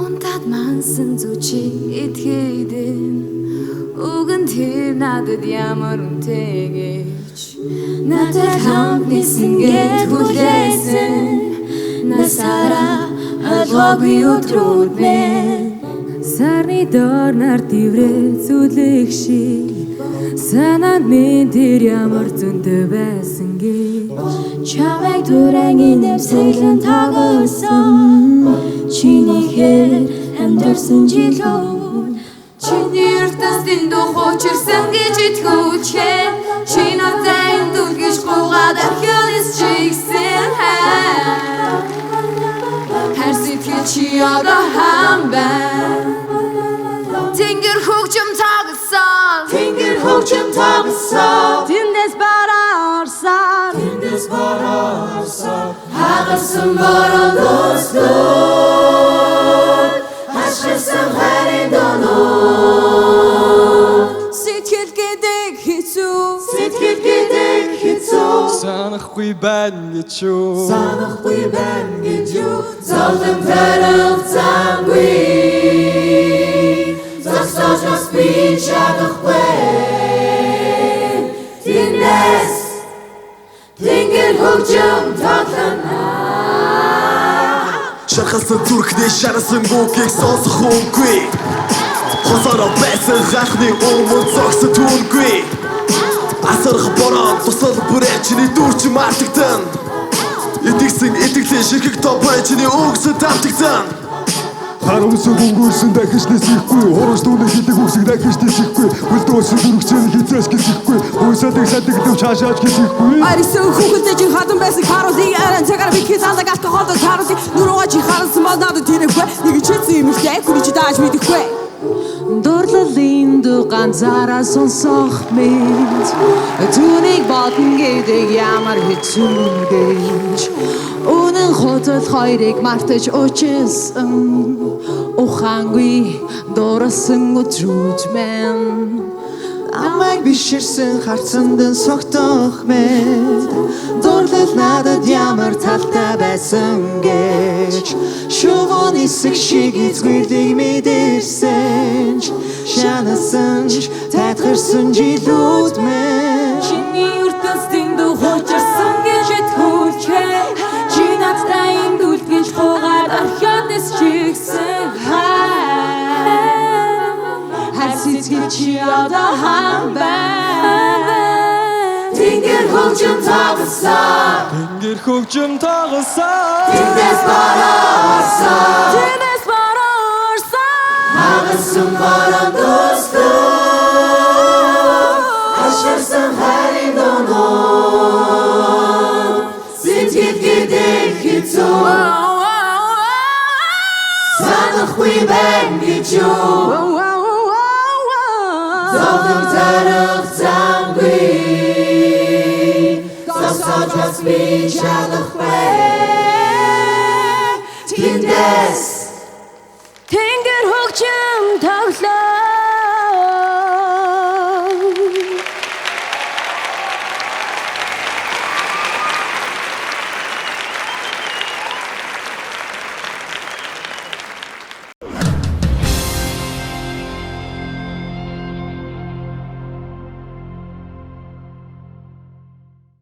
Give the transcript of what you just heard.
Унтаад мансан зүчи итгэдэн Уган тэр надад ямар үнтэйгэж Надад хамт нисэн гэд хүлээсэн Насара алгаагүй өдрүүд мэн Сарны доор нар дэврээ зүлэх шиг Санаанд минь тэр ямар зөнтэй байсан гэж Чамайг түрэнгийн нэвсэглэн тагсан Чиний хэр амьдэрсэн жилүүд Чиний ертөстийн духуучирсан гэж итгүүлчээ Чи надад эндүлгэж гуйгаад архианис чигсэн Хэр сэтгэл чи одоо хам байна Тэнгэр хөгжим тагсан Тэнгэр хөгжим тагсан Тэндээс бараарсан Хагасан борон достуд Хашгирсан хайрын донууд Сэтгэл гэдэг хэцүү Санахгүй байна гэж юу Зовлон тарах замгүй Зогсож бас би чадахгүй Тэндээс Тэнгэр хөгжим тоглоно Шархалсан зүрхний шарсан гүгийг сонсох үнгүй Хосороо байсан гахны өмнө зогсож түнгүй Асарх бороо тусал бүрээ чиний дүүрч мартагдан Итгэсэн итгэлээ ширхэг топой чиний өгсөн тавтагдан Харамсаг өнгөрсөн дахиж нэсэхгүй Хорос дүүний хилэг үсэг дахиж нэсэхгүй Үлдөөсөн дүрхцэн хизээс гисэхгүй Уйсадаг садагдав чаашааж гисэхгүй Арисан хүүхэлдэй чи хатан байсан харуулыг аран цагаар битгий залдаг алкохолд харуулыг Нүрөө чи харансан бол надад тэрэхгүй Нэг чийсэн юмштэй хүний чи дааж мэдэхгүй Дурлалын дугаан зараа сонсох мэд Түүнийг бодно гэдэг ямар хэцүү гэж Үнэн хотод хоёрыг мартаж училсан Ухаангүй дуурсан өдрүүд мэн Амайг биширсэн харцандан согтох мэд Дурлал надад ямар талтай байсан гэж Шувон исэг шиг эзгүйлийг мэдэрсэн ч Шанасан ч тайтгарсан жилүүд мэн Чиний ертөстийн духуучирсан гэж итгүүлчээ Чи надтай эндүлгэж гуйгаад архианис чигсэн Хэр сэтгэл чи одоо хам байна Тэнгэр хөгжим тагсан Тэндээс бараарсан Хагасан борон достуд Хашгирсан хайрын донууд Сэтгэл гэдэг хэцүү Санахгүй байна гэж юу Зовлон тарах замгүй Зогсож бас би чадахгүй Тэндээс